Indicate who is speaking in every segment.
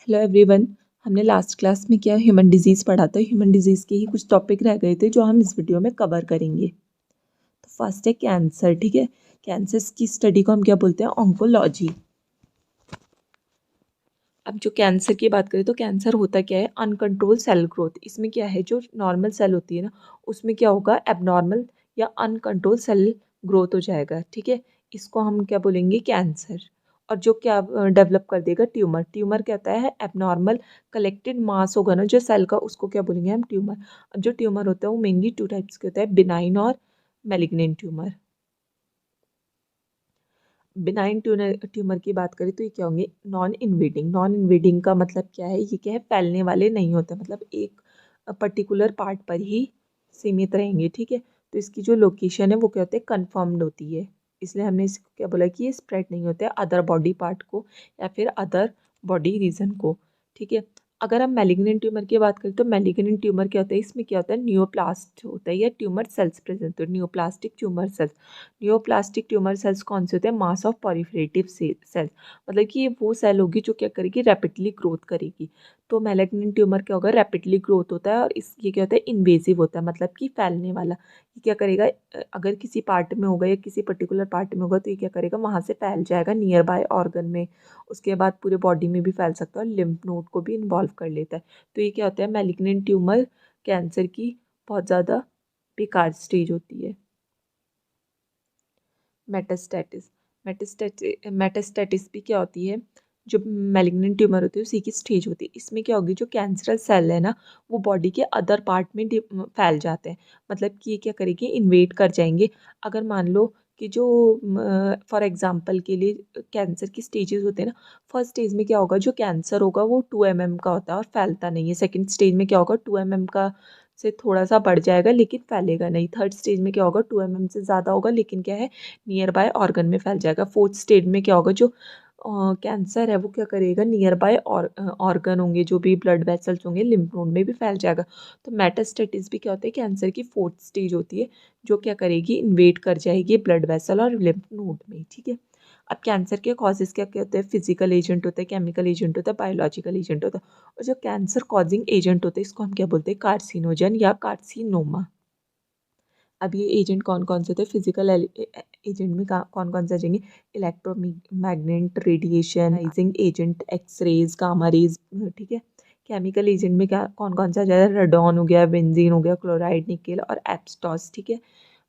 Speaker 1: Hello everyone. हमने last class में क्या ह्यूमन डिजीज़ पढ़ा था। ह्यूमन डिजीज़ के ही कुछ टॉपिक रह गए थे जो हम इस वीडियो में कवर करेंगे। तो फर्स्ट है कैंसर। ठीक है, कैंसर की स्टडी को हम क्या बोलते हैं, ऑन्कोलॉजी। अब जो कैंसर की बात करें तो कैंसर होता क्या है, अनकंट्रोल सेल ग्रोथ। इसमें क्या है, जो नॉर्मल सेल होती है ना, उसमें क्या होगा, एबनॉर्मल या अनकंट्रोल सेल ग्रोथ हो जाएगा। ठीक है, इसको हम क्या बोलेंगे, कैंसर। और जो क्या डेवलप कर देगा, ट्यूमर। ट्यूमर क्या होता है, एबनॉर्मल कलेक्टेड मास होगा ना जो सेल का, उसको क्या बोलेंगे हम, ट्यूमर। जो ट्यूमर होता है वो मेनली टू टाइप्स के होता है, बिनाइन और मैलिग्नेंट ट्यूमर। बिनाइन ट्यूमर की बात करें तो ये क्या होंगे, नॉन इन्वेडिंग। नॉन इन्वेडिंग का मतलब क्या है, ये क्या है, फैलने वाले नहीं होते, मतलब एक पर्टिकुलर पार्ट पर ही सीमित रहेंगे। ठीक है, तो इसकी जो लोकेशन है वो क्या होती है, कन्फर्म्ड होती है। इसलिए हमने इसको क्या बोला कि ये स्प्रेड नहीं होते अदर बॉडी पार्ट को या फिर अदर बॉडी रीजन को। ठीक है, अगर हम मैलिग्नेंट ट्यूमर की बात करें तो मैलिग्नेंट ट्यूमर क्या होता है, इसमें क्या होता है, न्यूओप्लास्ट होता है या ट्यूमर सेल्स प्रेजेंट होते हैं, न्यूओप्लास्टिक ट्यूमर सेल्स। न्यूओप्लास्टिक ट्यूमर सेल्स कौन से होते हैं, मास ऑफ पॉलीफरेटिव सेल्स। मतलब कि ये वो सेल होगी जो क्या करेगी, रैपिडली ग्रोथ करेगी। तो मैलिग्नेंट ट्यूमर क्या होगा, रैपिडली ग्रोथ होता है और इस ये क्या होता है, इन्वेजिव होता है, मतलब कि फैलने वाला। ये क्या करेगा, अगर किसी पार्ट में होगा या किसी पर्टिकुलर पार्ट में होगा तो ये क्या करेगा, वहाँ से फैल जाएगा नियर बाय ऑर्गन में। उसके बाद पूरे बॉडी में भी फैल सकता है और लिम्फ नोड को भी इन्वॉल्व कर लेता है। तो ये क्या होता है, मैलिग्नेंट ट्यूमर कैंसर की बहुत ज़्यादा बेकार स्टेज होती है। मेटास्टैटिस। मेटास्टैटिस भी क्या होती है, जो मैलिग्नेंट ट्यूमर होती है उसी की स्टेज होती है। इसमें क्या होगी, जो कैंसरस सेल है ना, वो बॉडी के अदर पार्ट में फैल जाते हैं। मतलब कि ये क्या करेंगे, इन्वेड कर जाएंगे। अगर मान लो कि जो फॉर एग्जांपल के लिए कैंसर की स्टेजेस होते हैं ना, फर्स्ट स्टेज में क्या होगा, जो कैंसर होगा वो 2 mm का होता है और फैलता नहीं है। सेकेंड स्टेज में क्या होगा, 2 mm का से थोड़ा सा बढ़ जाएगा लेकिन फैलेगा नहीं। थर्ड स्टेज में क्या होगा, 2 mm से ज़्यादा होगा लेकिन क्या है, नियर बाय ऑर्गन में फैल जाएगा। फोर्थ स्टेज में क्या होगा, जो कैंसर है वो क्या करेगा, नियर बाय ऑर्गन होंगे, जो भी ब्लड वेसल्स होंगे, लिम्फ नोड में भी फैल जाएगा। तो मेटास्टेटिस भी क्या होता है, कैंसर की फोर्थ स्टेज होती है, जो क्या करेगी, इन्वेड कर जाएगी ब्लड वेसल और लिम्फ नोड में। ठीक है, अब कैंसर के कॉजेज क्या क्या होते हैं, फिजिकल एजेंट होता है, केमिकल एजेंट होता है, बायोलॉजिकल एजेंट होता है। और जो कैंसर कॉजिंग एजेंट होते हैं इसको हम क्या बोलते हैं, कार्सिनोजन या कार्सिनोमा। अब ये एजेंट कौन कौन से थे, फिजिकल एजेंट में कौन कौन से आ जाएंगे, electromagnet radiation, ionising agent, x-rays, gamma rays. ठीक है, केमिकल एजेंट में क्या कौन कौन सा आ जाएगा, रेडॉन हो गया, बेंजीन हो गया, क्लोराइड, निकेल और एब्सटॉस। ठीक है,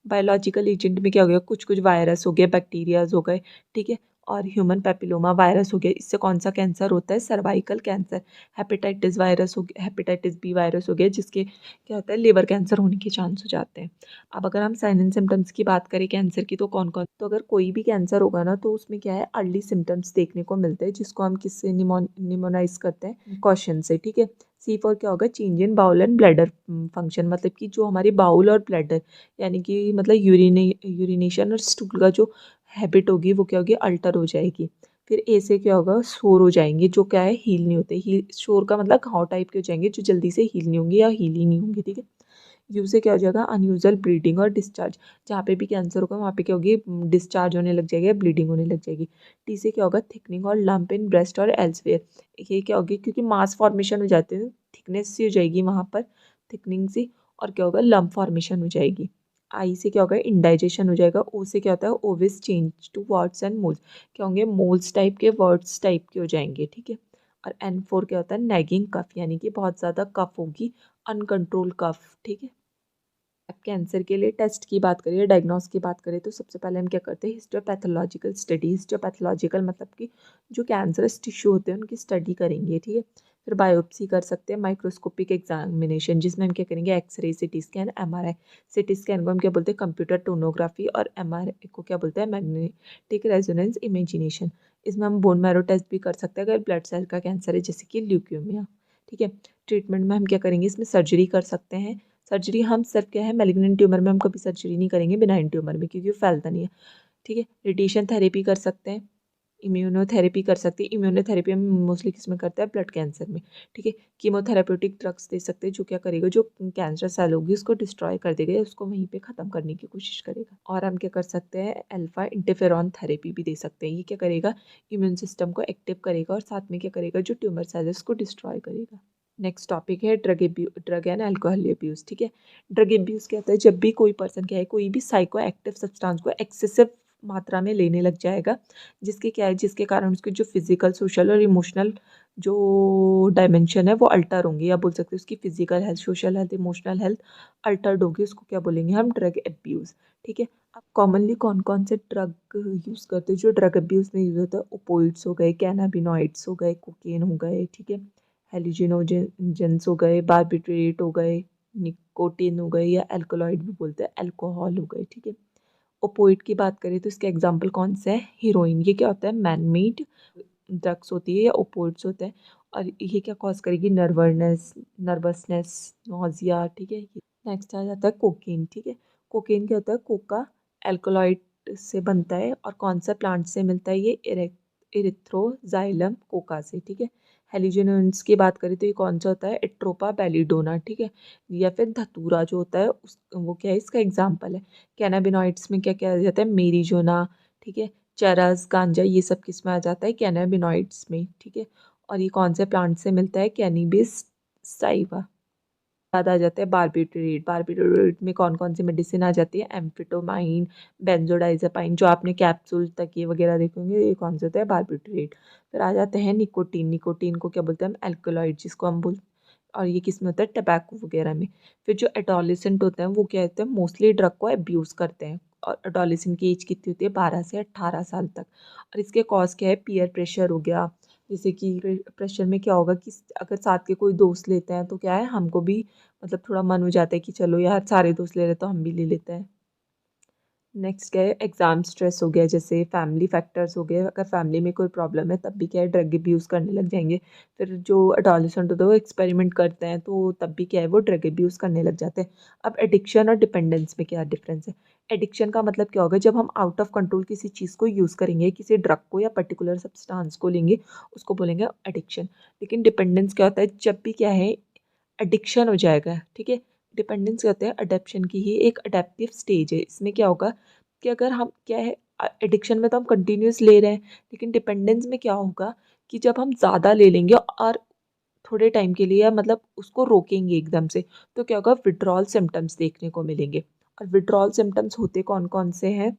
Speaker 1: बायोलॉजिकल एजेंट में क्या हो गया, कुछ कुछ वायरस हो गए, बैक्टीरियाज हो गए। ठीक है, और ह्यूमन पेपिलोमा वायरस हो गया। इससे कौन सा कैंसर होता है, सर्वाइकल कैंसर। हेपेटाइटिस वायरस हो गया, हेपेटाइटिस बी वायरस हो गया, जिसके क्या होता है, लिवर कैंसर होने के चांस हो जाते हैं। अब अगर हम साइन एंड सिम्टम्स की बात करें कैंसर की, तो कौन कौन, तो अगर कोई भी कैंसर होगा ना तो उसमें क्या है, अर्ली सिम्टम्स देखने को मिलते हैं, जिसको हम किससे निमोनाइज करते हैं, कॉशन से। ठीक है, सी फॉर क्या होगा, change in bowel and bladder function. मतलब कि जो हमारी बाउल और ब्लैडर यानी कि मतलब यूरिनेशन और स्टूल का जो हैबिट होगी वो क्या होगी, अल्टर हो जाएगी। फिर ए से क्या होगा, शोर हो जाएंगे, जो क्या है, हील नहीं होते। हील, शोर का मतलब घाव टाइप के हो जाएंगे जो जल्दी से हील नहीं होंगे या हील ही नहीं होंगे। ठीक है, यू से क्या हो जाएगा, अनयूजुअल ब्लीडिंग और डिस्चार्ज। जहाँ पे भी कैंसर होगा वहाँ पे क्या होगी, डिस्चार्ज होने लग जाएगा, ब्लीडिंग होने लग जाएगी। टी से क्या होगा, थिकनिंग और लंप इन ब्रेस्ट और एल्सवेयर। ये क्या होगी, क्योंकि मास फॉर्मेशन हो जाते हैं, थिकनेस सी हो जाएगी वहाँ पर, थिकनिंग सी। और क्या होगा, लंप फॉर्मेशन हो जाएगी। आई से क्या होगा, इंडाइजेशन हो जाएगा। ओ से क्या होता है, ओविस change to words and moles. क्या होंगे, मोल्स टाइप के, वर्ड्स टाइप के हो जाएंगे। ठीक है, और एन फोर क्या होता है, नैगिंग कफ, यानी कि बहुत ज़्यादा कफ होगी, अनकंट्रोल कफ। ठीक है, अब कैंसर के लिए टेस्ट की बात करें, डायग्नोस की बात करें तो सबसे पहले हम क्या करते हैं, हिस्टोपैथोलॉजिकल स्टडी। हिस्टोपैथोलॉजिकल मतलब कि जो कैंसरस टिश्यू होते हैं उनकी स्टडी करेंगे। ठीक है, फिर बायोप्सी कर सकते हैं, माइक्रोस्कोपिक एग्जामिनेशन, जिसमें हम क्या करेंगे, x-ray, CT scan, MRI. CT scan को हम क्या बोलते हैं, कंप्यूटर टोनोग्राफी, और एमआरआई को क्या बोलते हैं, मैग्नेटिक रेजोनेंस इमेजिनेशन। इसमें हम बोन मैरो टेस्ट भी कर सकते हैं अगर ब्लड सेल का कैंसर है, जैसे कि ल्यूकेमिया। ठीक है, ट्रीटमेंट में हम क्या करेंगे, इसमें सर्जरी कर सकते हैं। सर्जरी हम सिर्फ क्या है, मैलिग्नेंट ट्यूमर में हम कभी सर्जरी नहीं करेंगे, बिनाइन ट्यूमर में, क्योंकि वो फैलता नहीं है। ठीक है, रेडिएशन थेरेपी कर सकते हैं, इम्यूनोथेरेपी कर सकते हैं। इम्यूनोथेरेपी हम मोस्टली किस में करते हैं? ब्लड कैंसर में, ठीक है। कीमोथेरेप्यूटिक ड्रग्स दे सकते हैं, जो क्या करेगा, जो कैंसर सेल होगी उसको डिस्ट्रॉय कर देगा या उसको वहीं पे ख़त्म करने की कोशिश करेगा। और हम क्या कर सकते हैं? अल्फा इंटरफेरॉन थेरेपी भी दे सकते हैं। ये क्या करेगा? इम्यून सिस्टम को एक्टिव करेगा और साथ में क्या करेगा? जो ट्यूमर सेल है उसको डिस्ट्रॉय करेगा। नेक्स्ट टॉपिक है ड्रग एंड अल्कोहल अब्यूज़, ठीक है। ड्रग अब्यूज़ क्या होता है? जब भी कोई पर्सन क्या है, कोई भी साइको एक्टिव सब्सटेंस को एक्सेसिव मात्रा में लेने लग जाएगा, जिसके क्या है, जिसके कारण उसकी जो फिजिकल, सोशल और इमोशनल जो डायमेंशन है वो अल्टर होंगी, या बोल सकते हैं उसकी physical health, social health, emotional health Altered होगी। उसको क्या बोलेंगे हम? ड्रग अब्यूज़, ठीक है। अब कॉमनली कौन कौन से ड्रग यूज़ करते हैं जो ड्रग अब्यूज़ में यूज़ होता है? ओपोइड्स हो गए, कैनाबिनॉइड्स हो गए, कोकेन हो गए, ठीक है, हेलुसिनोजेंस हो गए, बार्बिट्रेट हो गए, निकोटिन हो गए, या अल्कोलॉइड भी बोलते हैं, अल्कोहल हो गए, ठीक है। ओपोइड की बात करें तो इसके एग्जाम्पल कौन से हैं? हीरोइन, ये क्या होता है? मैन मेड ड्रग्स होती है या ओपोइड्स होते हैं, और ये क्या कॉज करेगी? नर्वसनेस, नोजिया, ठीक है। नेक्स्ट आ जाता है कोकेन, ठीक है। कोकेन क्या होता है? कोका एल्कोलॉइड से बनता है, और कौन सा प्लांट से मिलता है? ये इरिथ्रोजाइलम कोका से, ठीक है। हेलिजोनस की बात करें तो ये कौन सा होता है? एट्रोपा बेलिडोना, ठीक है। या फिर धतूरा जो होता है उस वो क्या है? इसका एग्जाम्पल है। कैनाबिनॉइड्स में क्या क्या आ जाता है? मेरिजोना, ठीक है, चरस, गांजा, ये सब किस में आ जाता है? कैनाबिनॉइड्स में, ठीक है। और ये कौन से प्लांट से मिलता है? कैनिबिस साइवा। बाद आ जाता है बारबिटूरेट। बारबिटूरेट में कौन कौन सी मेडिसिन आ जाती है? एम्फिटोमाइन, बेंजोडाइज़ेपाइन, जो आपने कैप्सूल तकिए वगैरह देखे होंगे, ये कौन से होते हैं? बारबिटूरेट। फिर आ जाते हैं निकोटीन। निकोटीन को क्या बोलते हैं हम? एल्कलॉइड, जिसको हम बोल, और ये किस में होता है? टबैको वगैरह में। फिर जो एडोलिसेंट होते हैं वो क्या होते हैं? मोस्टली ड्रग को अब्यूज़ करते हैं, और एडोलिसेंट की एज कितनी होती है? 12 से 18 साल तक। और इसके कॉज क्या है? पीयर प्रेशर हो गया, जैसे कि प्रेशर में क्या होगा कि अगर साथ के कोई दोस्त लेते हैं तो क्या है, हमको भी मतलब थोड़ा मन हो जाता है कि चलो यार सारे दोस्त ले रहे तो हम भी ले लेते हैं। नेक्स्ट क्या है? एग्ज़ाम स्ट्रेस हो गया, जैसे फैमिली फैक्टर्स हो गए, अगर फैमिली में कोई प्रॉब्लम है तब भी क्या है? ड्रग अब्यूज़ करने लग जाएंगे। फिर जो एडोलसेंट होते हैं वो एक्सपेरिमेंट करते हैं, तो तब भी क्या है? वो ड्रग अब्यूज़ करने लग जाते हैं। अब एडिक्शन और डिपेंडेंस में क्या डिफरेंस है? एडिक्शन का मतलब क्या होगा? जब हम आउट ऑफ कंट्रोल किसी चीज़ को यूज़ करेंगे, किसी ड्रग को या पर्टिकुलर सब्सटेंस को लेंगे, उसको बोलेंगे एडिक्शन। लेकिन डिपेंडेंस क्या होता है? जब भी क्या है? एडिक्शन हो जाएगा, ठीक है। डिपेंडेंस कहते हैं अडेप्शन की ही एक अडेप्टिव स्टेज है। इसमें क्या होगा कि अगर हम क्या है, एडिक्शन में तो हम कंटिन्यूस ले रहे हैं, लेकिन डिपेंडेंस में क्या होगा कि जब हम ज़्यादा ले लेंगे और थोड़े टाइम के लिए, या मतलब उसको रोकेंगे एकदम से, तो क्या होगा? विड्रॉल सिम्टम्स देखने को मिलेंगे। और विड्रॉल सिम्टम्स होते कौन कौन से हैं?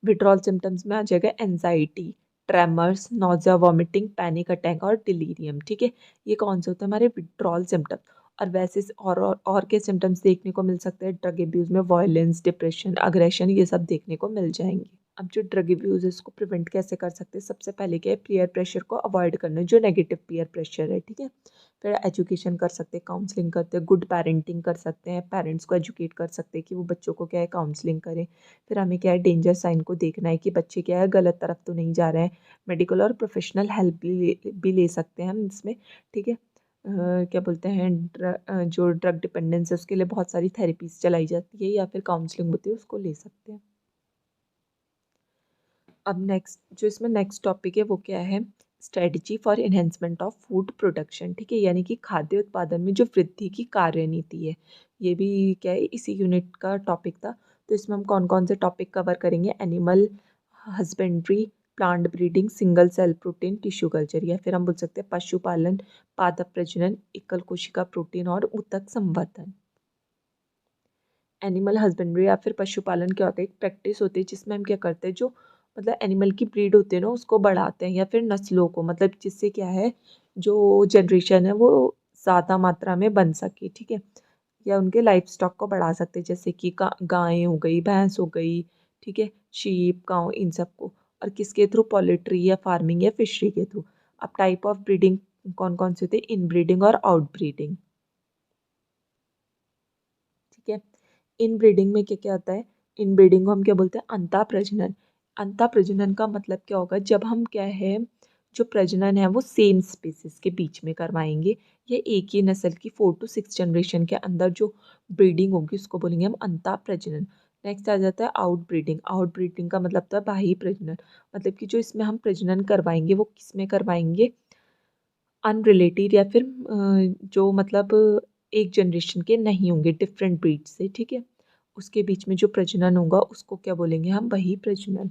Speaker 1: विड्रॉल सिम्टम्स में आ जाएगा anxiety, tremors, nausea, vomiting, panic attack और डिलीरियम, ठीक है। ये कौन से होते हैं? हमारे विड्रॉल सिम्टम्स। और वैसे और के सिम्टम्स देखने को मिल सकते हैं ड्रग अब्यूज़ में? वायलेंस, डिप्रेशन, अग्रेशन, ये सब देखने को मिल जाएंगे। अब जो ड्रग अब्यूज़ है उसको प्रिवेंट कैसे कर सकते हैं? सबसे पहले क्या है? पीयर प्रेशर को अवॉइड करना, जो नेगेटिव पीयर प्रेशर है, ठीक है। फिर एजुकेशन कर सकते हैं, काउंसलिंग करते हैं, गुड पेरेंटिंग कर सकते हैं, पेरेंट्स को एजुकेट कर सकते हैं कि वो बच्चों को क्या है? काउंसलिंग करें। फिर हमें क्या है? डेंजर साइन को देखना है कि बच्चे क्या है? गलत तरफ तो नहीं जा रहे हैं। मेडिकल और प्रोफेशनल हेल्प भी ले सकते हैं हम इसमें, ठीक है। क्या बोलते हैं, जो ड्रग डिपेंडेंस है उसके लिए बहुत सारी थेरेपीज चलाई जाती है, या फिर काउंसलिंग होती है, उसको ले सकते हैं। अब नेक्स्ट जो इसमें नेक्स्ट टॉपिक है वो क्या है? Strategy for enhancement of food production, ठीक है, यानी कि खाद्य उत्पादन में जो वृद्धि की कार्यनीति है। ये भी क्या है? इसी यूनिट का टॉपिक था। तो इसमें हम कौन कौन से टॉपिक कवर करेंगे? Animal husbandry, plant breeding, single cell protein, tissue culture, या फिर हम बोल सकते हैं पशुपालन, पादप प्रजनन, एकल कोशिका प्रोटीन और ऊतक संवर्धन। एनिमल हस्बेंड्री या फिर पशुपालन क्या होता है? एक प्रैक्टिस होती है जिसमें हम क्या करते हैं, जो मतलब एनिमल की ब्रीड होती है ना उसको बढ़ाते हैं, या फिर नस्लों को, मतलब जिससे क्या है, जो जनरेशन है वो ज़्यादा मात्रा में बन सके, ठीक है। या उनके लाइफ स्टॉक को बढ़ा सकते हैं, जैसे कि गायें हो गई, भैंस हो गई, ठीक है, शीप, काऊ, इन सबको। और किसके थ्रू? पॉलिट्री या फार्मिंग या फिशरी के थ्रू। अब टाइप ऑफ ब्रीडिंग कौन कौन से होते हैं? इन ब्रीडिंग और आउट ब्रीडिंग, ठीक है। इन ब्रीडिंग में क्या क्या आता है? इन ब्रीडिंग को हम क्या बोलते हैं? अंता प्रजनन। अंता प्रजनन का मतलब क्या होगा? जब हम क्या है, जो प्रजनन है वो सेम स्पीसीज के बीच में करवाएंगे, या एक ही नस्ल की 4 to 6 जनरेशन के अंदर जो ब्रीडिंग होगी उसको बोलेंगे हम अंता प्रजनन। नेक्स्ट आ जाता है आउट ब्रीडिंग। आउट ब्रीडिंग का मतलब था बाह्य प्रजनन, मतलब कि जो इसमें हम प्रजनन करवाएंगे वो किस में करवाएंगे, अनरिलेटेड या फिर जो मतलब एक जनरेशन के नहीं होंगे, डिफरेंट ब्रीड से, ठीक है। उसके बीच में जो प्रजनन होगा उसको क्या बोलेंगे हम, बही प्रजनन।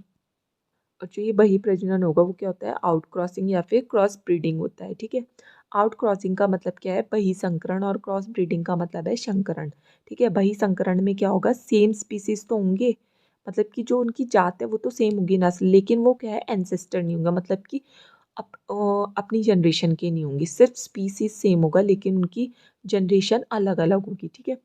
Speaker 1: और जो ये बही प्रजनन होगा वो क्या होता है, आउट क्रॉसिंग या फिर क्रॉस ब्रीडिंग होता है, ठीक है। आउट क्रॉसिंग का मतलब क्या है, बही संकरण, और क्रॉस ब्रीडिंग का मतलब है संकरण, ठीक है। बही संकरण में क्या होगा, सेम स्पीसीज तो होंगे, मतलब कि जो उनकी जात है वो तो सेम होगी नस्ल, लेकिन वो क्या है, एंसेस्टर नहीं होगा, मतलब कि अपनी जनरेशन के नहीं होंगी, सिर्फ स्पीसीज सेम होगा लेकिन उनकी जनरेशन अलग अलग होगी, ठीक है।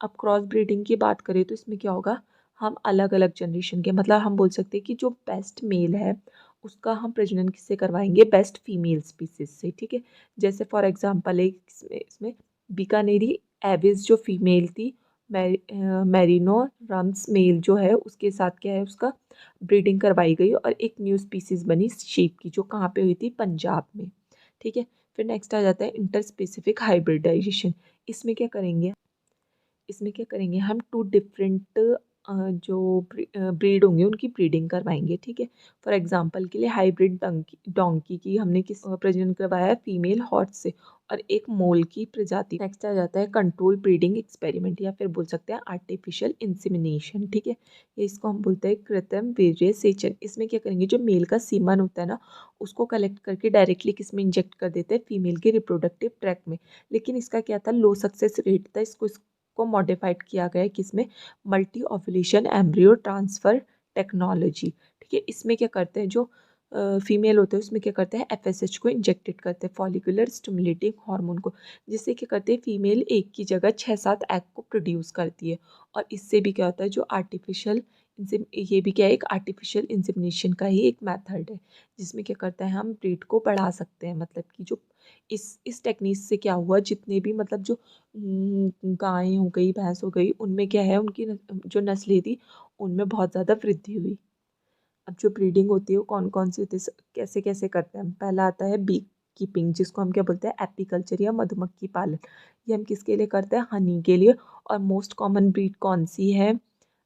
Speaker 1: अब क्रॉस ब्रीडिंग की बात करें तो इसमें क्या होगा, हम अलग अलग जनरेशन के, मतलब हम बोल सकते हैं कि जो बेस्ट मेल है उसका हम प्रजनन किससे करवाएंगे, बेस्ट फीमेल स्पीसीज से, ठीक है। जैसे फॉर एग्जांपल एक इसमें बीकानेरी एविस जो फीमेल थी, मेरिनो रम्स मेल जो है उसके साथ क्या है, उसका ब्रीडिंग करवाई गई और एक न्यू स्पीसीज बनी शीप की, जो कहाँ पे हुई थी, पंजाब में, ठीक है। फिर नेक्स्ट आ जाता है इंटर स्पेसिफिक हाइब्रिडाइजेशन। इसमें क्या करेंगे, इसमें क्या करेंगे हम, टू डिफरेंट जो ब्रीड होंगे उनकी ब्रीडिंग करवाएंगे, ठीक है। फॉर एग्जांपल के लिए हाइब्रिड डंकी डोंकी की हमने किस प्रजनन करवाया है, फीमेल हॉर्स से, और एक मोल की प्रजाति। नेक्स्ट आ जाता है कंट्रोल ब्रीडिंग एक्सपेरिमेंट, या फिर बोल सकते हैं आर्टिफिशियल इंसेमिनेशन, ठीक है। ये इसको हम बोलते हैं कृत्रिम वीर्य सेचन। इसमें क्या करेंगे, जो मेल का सीमन होता है ना, उसको कलेक्ट करके डायरेक्टली किस में इंजेक्ट कर देते हैं, फीमेल के रिप्रोडक्टिव ट्रैक में। लेकिन इसका क्या था, लो सक्सेस रेट था, इसको को मॉडिफाइड किया गया है किसमें, multi ovulation embryo transfer technology, ठीक है। इसमें क्या करते हैं, जो फीमेल होते हैं उसमें क्या करते हैं, एफएसएच को इंजेक्टेड करते हैं, फॉलिकुलर स्टिमुलेटिंग हार्मोन को, जिससे क्या करते हैं, फीमेल एक की जगह 6-7 एग को प्रोड्यूस करती है। और इससे भी क्या होता है, जो आर्टिफिशियल ये भी क्या है, एक आर्टिफिशियल इंसेमिनेशन का ही एक मेथड है, जिसमें क्या करता है, हम ब्रीड को बढ़ा सकते हैं, मतलब कि जो इस टेक्निक से क्या हुआ, जितने भी मतलब जो गाय हो गई, भैंस हो गई, उनमें क्या है, उनकी जो नस्लें थी उनमें बहुत ज़्यादा वृद्धि हुई। अब जो ब्रीडिंग होती है वो कौन कौन सी होती है, कैसे कैसे करते हैं हम। पहला आता है बी कीपिंग, जिसको हम क्या बोलते हैं, एपीकल्चर या मधुमक्खी पालन। ये हम किसके लिए करते हैं, हनी के लिए। और मोस्ट कॉमन ब्रीड कौन सी है,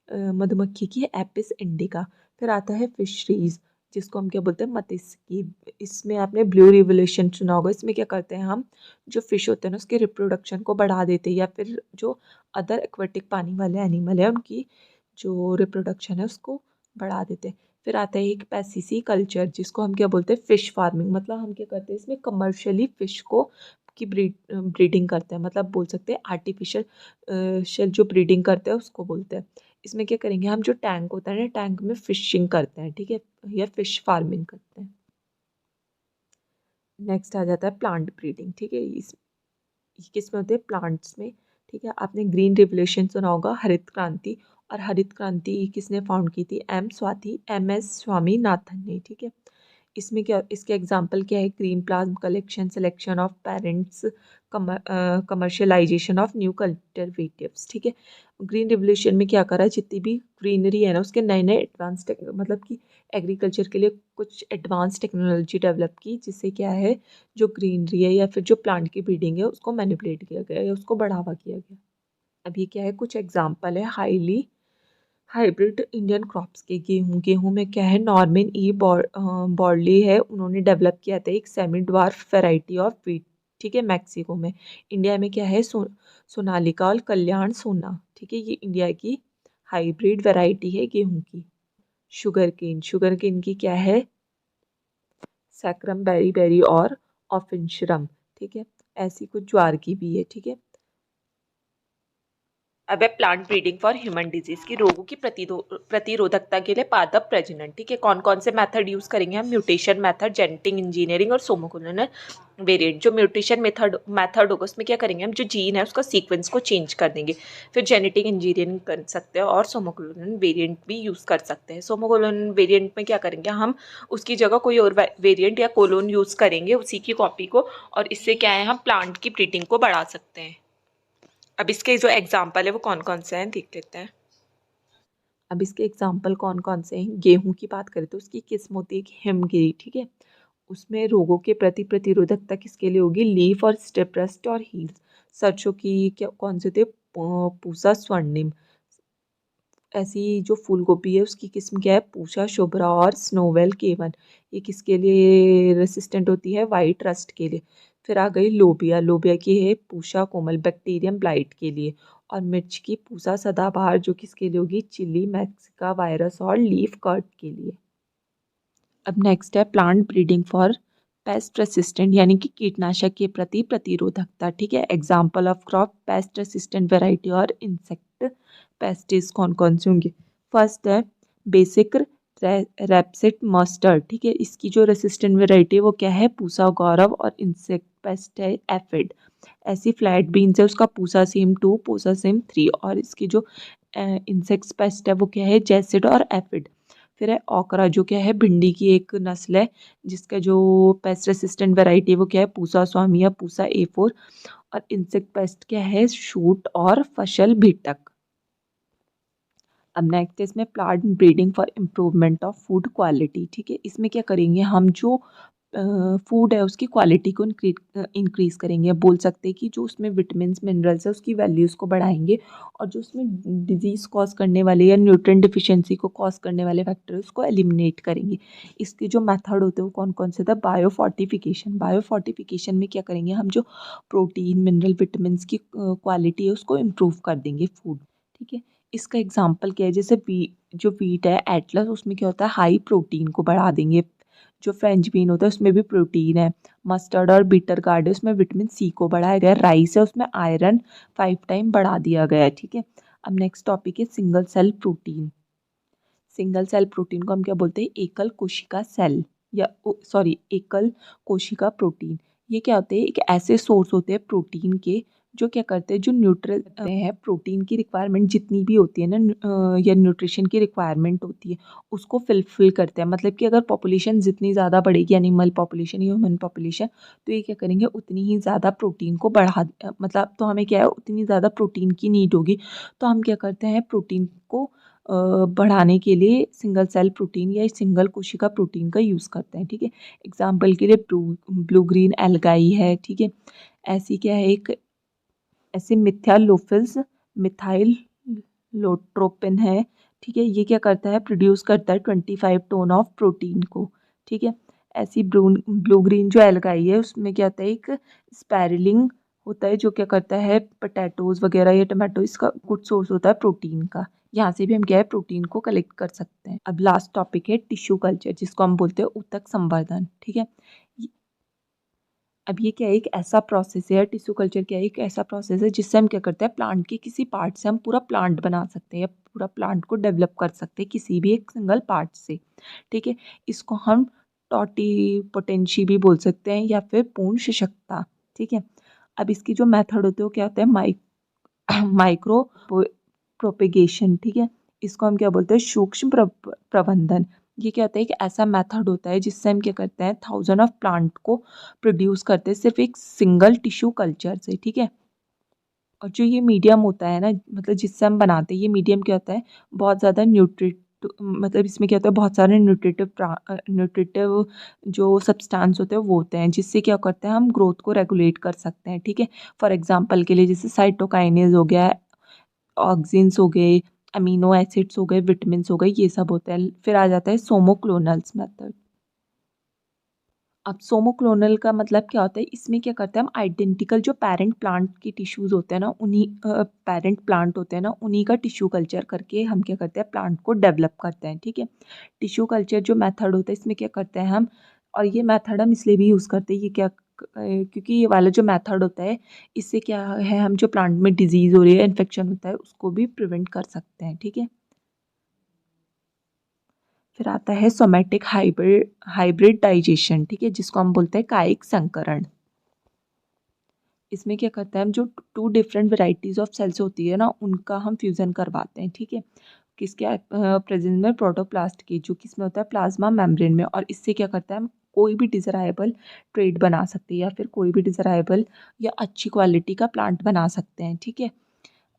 Speaker 1: मधुमक्खी की, एपिस इंडिका। फिर आता है फिशरीज, जिसको हम क्या बोलते हैं, मत्स्यिकी। इसमें आपने ब्लू रिवोल्यूशन सुना होगा। इसमें क्या करते हैं हम, जो फिश होते हैं ना उसके रिप्रोडक्शन को बढ़ा देते हैं, या फिर जो अदर एक्वेटिक पानी वाले एनिमल है उनकी जो रिप्रोडक्शन है उसको बढ़ा देते हैं। फिर आता है एक पैसिसी कल्चर, जिसको हम क्या बोलते हैं, फिश फार्मिंग। मतलब हम क्या करते हैं, इसमें कमर्शियली फिश को की ब्रीडिंग करते हैं, मतलब बोल सकते हैं आर्टिफिशियल शेल जो ब्रीडिंग करते हैं उसको बोलते हैं। इसमें क्या करेंगे हम, जो टैंक होता है ना, टैंक में फिशिंग करते हैं, ठीक है, या फिश फार्मिंग करते हैं। नेक्स्ट आ जाता है प्लांट ब्रीडिंग, ठीक है। ये किस में होते हैं, प्लांट्स में, ठीक है। आपने ग्रीन रिवोल्यूशन सुना होगा, हरित क्रांति। और हरित क्रांति किसने फाउंड की थी, एम एस स्वामीनाथन ने, ठीक है। इसमें क्या, इसके एग्जांपल क्या है, green plasm collection, selection of parents, commercialisation of new cultivatives, ठीक है। ग्रीन रिवोल्यूशन में क्या करा, जितनी भी ग्रीनरी है ना उसके नए नए एडवांस मतलब कि एग्रीकल्चर के लिए कुछ एडवांस टेक्नोलॉजी डेवलप की, जिससे क्या है, जो ग्रीनरी है या फिर जो प्लांट की ब्रीडिंग है उसको मैनिपुलेट किया गया या उसको बढ़ावा किया गया। अब ये क्या है, कुछ एग्जांपल है हाईली हाइब्रिड इंडियन क्रॉप्स के। गेहूं में क्या है, नॉर्मन ई बॉर्ली है, उन्होंने डेवलप किया था एक semi dwarf variety of wheat, ठीक है, मैक्सिको में। इंडिया में क्या है, सोनालिका और कल्याण सोना, ठीक है, ये इंडिया की हाइब्रिड वैरायटी है गेहूं की। शुगर केन की क्या है, सैक्रम बेरी बेरी और ऑफिंशरम, ठीक है। ऐसी कुछ ज्वार की भी है, ठीक है। अब है plant breeding for human disease की, रोगों की प्रतिरोधकता के लिए पादप प्रजनन, ठीक है। कौन कौन से मेथड यूज करेंगे हम, म्यूटेशन मेथड, जेनेटिक इंजीनियरिंग और सोमोक्लोनल वेरिएंट। जो म्यूटेशन मेथड होगा उसमें क्या करेंगे हम, जो जीन है उसका सीक्वेंस को चेंज कर देंगे। फिर जेनेटिक इंजीनियरिंग कर सकते हैं और सोमोक्लोनल वेरिएंट भी यूज कर सकते हैं। सोमोक्लोनल वेरिएंट में क्या करेंगे हम, उसकी जगह कोई और वेरिएंट या कोलोन यूज करेंगे उसी की कॉपी को, और इससे क्या है, हम प्लांट की ब्रीडिंग को बढ़ा सकते हैं। अब इसके जो एग्जाम्पल है वो कौन कौन से हैं देख लेते हैं। अब इसके एग्जाम्पल कौन कौन से हैं, गेहूं की बात करें तो उसकी किस्म होती है हिमगिरी, ठीक है। उसमें रोगों के प्रति प्रतिरोधकता किसके लिए होगी, लीफ और स्टेप रस्ट और हील्स। सरसों की क्या कौन से थे, पूसा स्वर्णिम। ऐसी जो फूल गोभी है उसकी किस्म क्या है, पूसा शुभ्रा और स्नोवेल केवन। ये किसके लिए रेसिस्टेंट होती है, वाइट रस्ट के लिए। फिर आ गई लोबिया, लोबिया की है पूसा कोमल, बैक्टीरियम ब्लाइट के लिए। और मिर्च की पूसा सदाबहार जो किसके लिए होगी, चिली मैक्सिका वायरस और लीफ कर्ट के लिए। अब नेक्स्ट है plant breeding for paste resistant, यानी कि कीटनाशक के प्रति प्रतिरोधकता। ठीक है, example of crop paste resistant variety और इंसेक्ट पेस्टिस कौन कौन से होंगे। फर्स्ट है बेसिक रेपसिड मस्टर्ड। ठीक है, इसकी जो रेसिस्टेंट वेराइटी है वो क्या है, पूसा गौरव, और इंसेक्ट पेस्ट है एफिड। ऐसी फ्लैट बीन्स है उसका पूसा सेम 2 पूसा सेम 3, और इसकी जो इंसेक्ट्स पेस्ट है वो क्या है, जैसिड और एफिड। फिर है ओकरा जो क्या है, भिंडी की एक नस्ल है जिसका जो पेस्ट रेसिस्टेंट वैरायटी है वो क्या है, पूसा स्वामी या पूसा A4। और इंसेक्ट पेस्ट क्या है, शूट और फसल भीटक। अब नेक्स्ट इसमें plant breeding for improvement of food quality. ठीक है, इसमें क्या करेंगे हम, जो फूड है उसकी क्वालिटी को इंक्रीज करेंगे। बोल सकते हैं कि जो उसमें विटामिन मिनरल्स है उसकी वैल्यूज़ को बढ़ाएंगे, और जो उसमें डिजीज़ कॉज करने वाले या न्यूट्रिएंट डिफिशिएंसी को कॉज करने वाले फैक्टर है उसको एलिमिनेट करेंगे। इसके जो मेथड होते हैं वो कौन कौन से था, बायोफोर्टिफिकेशन। बायोफोर्टिफिकेशन में क्या करेंगे हम, जो प्रोटीन मिनरल विटामिन की क्वालिटी है उसको इम्प्रूव कर देंगे फूड। ठीक है, इसका एग्जाम्पल क्या है, जैसे जो वीट है एटलस, उसमें क्या होता है, हाई प्रोटीन को बढ़ा देंगे। जो फ्रेंच बीन होता है उसमें भी प्रोटीन है। मस्टर्ड और बीटर गार्ड है उसमें विटामिन सी को बढ़ाया गया है। राइस है उसमें आयरन 5 टाइम बढ़ा दिया गया है। ठीक है, अब नेक्स्ट टॉपिक है single cell protein. Single cell protein को हम क्या बोलते हैं, एकल कोशिका सेल, या सॉरी एकल कोशिका प्रोटीन। ये क्या होते हैं, एक ऐसे सोर्स होते हैं प्रोटीन के जो क्या करते हैं, जो न्यूट्रल हैं प्रोटीन की रिक्वायरमेंट जितनी भी होती है ना, या न्यूट्रिशन की रिक्वायरमेंट होती है उसको फिलफिल करते हैं। मतलब कि अगर पॉपुलेशन जितनी ज़्यादा बढ़ेगी, एनिमल पॉपुलेशन या ह्यूमन पॉपुलेशन, तो ये क्या करेंगे, उतनी ही ज़्यादा प्रोटीन को मतलब तो हमें क्या है, उतनी ज़्यादा प्रोटीन की नीड होगी। तो हम क्या करते हैं, प्रोटीन को बढ़ाने के लिए सिंगल सेल प्रोटीन या सिंगल कोशिका प्रोटीन का यूज़ करते हैं। ठीक है, एग्जाम्पल के लिए ब्लू ग्रीन एल्गाई है। ठीक है, ऐसी क्या है, एक ऐसे मिथाइलोफिल्स मिथाइल लोट्रोपिन है। ठीक है, ये क्या करता है, प्रोड्यूस करता है 25 टन ऑफ प्रोटीन को। ठीक है, ऐसी ब्लू ग्रीन जो एल्गाई है उसमें क्या होता है, एक स्पायरलिंग होता है जो क्या करता है, पोटैटोज वगैरह या टमाटो, इसका गुड सोर्स होता है प्रोटीन का। यहाँ से भी हम क्या है, प्रोटीन को कलेक्ट कर सकते हैं। अब लास्ट टॉपिक है टिश्यू कल्चर, जिसको हम बोलते हैं ऊतक संवर्धन। ठीक है, अब ये क्या है, एक ऐसा प्रोसेस है, टिश्यू कल्चर क्या है, एक ऐसा प्रोसेस है जिससे हम क्या करते हैं, प्लांट के किसी पार्ट से हम पूरा प्लांट बना सकते हैं या पूरा प्लांट को डेवलप कर सकते हैं किसी भी एक सिंगल पार्ट से। ठीक है, इसको हम टॉटी पोटेंशी भी बोल सकते हैं या फिर पूर्ण सशक्ता। ठीक है, अब इसकी जो मेथड होते हैं वो क्या होता है, माइक्रो प्रोपेगेशन। ठीक है, इसको हम क्या बोलते हैं, सूक्ष्म प्रबंधन। ये क्या होता है, एक ऐसा मेथड होता है जिससे हम क्या करते हैं, 1000 ऑफ प्लांट को प्रोड्यूस करते हैं सिर्फ एक सिंगल टिश्यू कल्चर से। ठीक है, और जो ये मीडियम होता है ना, मतलब जिससे हम बनाते हैं, ये मीडियम क्या होता है, बहुत ज़्यादा मतलब इसमें क्या होता है, बहुत सारे न्यूट्रिटिव जो सब्सटेंस होते हैं वो होते हैं, जिससे क्या करते हैं, हम ग्रोथ को रेगुलेट कर सकते हैं। ठीक है, फॉर एग्जांपल के लिए जैसे साइटोकाइनेज हो गया, ऑक्सिन्स हो गए, अमीनो एसिड्स हो गए, विटामिन्स हो गए, ये सब होता है। फिर आ जाता है सोमोक्लोनल्स मेथड। अब सोमोक्लोनल का मतलब क्या होता है, इसमें क्या करते हैं हम, आइडेंटिकल जो पेरेंट प्लांट की टिश्यूज़ होते हैं ना, उन्हीं पेरेंट प्लांट होते हैं ना, उन्हीं का टिश्यू कल्चर करके हम क्या करते हैं, प्लांट को डेवलप करते हैं। ठीक है, टिश्यू कल्चर जो मेथड होता है इसमें क्या करते हैं हम, और ये मेथड हम इसलिए भी यूज़ करते हैं, ये क्या क्योंकि ये वाला जो मेथड होता है इससे क्या है, हम जो प्लांट में डिजीज़ हो रही है, इन्फेक्शन होता है, उसको भी प्रिवेंट कर सकते हैं। ठीक है, फिर आता है सोमैटिक हाइब्रिड डाइजेशन। ठीक है, जिसको हम बोलते हैं कायिक संकरण। इसमें क्या करते हैं हम, जो 2 डिफरेंट वेराइटीज़ ऑफ सेल्स होती है ना, उनका हम फ्यूज़न करवाते हैं। ठीक है, किसके प्रेजेंस में, प्रोटोप्लास्ट की, जो किसमें होता है, प्लाज्मा मेम्ब्रेन में। और इससे क्या करता है, हम कोई भी डिज़राइबल ट्रेड बना सकते हैं या फिर कोई भी डिज़राइबल या अच्छी क्वालिटी का प्लांट बना सकते हैं। ठीक है,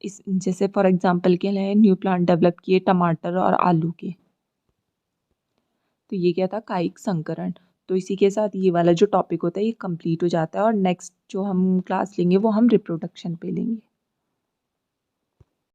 Speaker 1: इस जैसे फॉर एग्जांपल के लिए न्यू प्लांट डेवलप किए टमाटर और आलू के। तो ये क्या था, कायिक संकरण। तो इसी के साथ ये वाला जो टॉपिक होता है ये कंप्लीट हो जाता है, और नेक्स्ट जो हम क्लास लेंगे वो हम रिप्रोडक्शन पे लेंगे।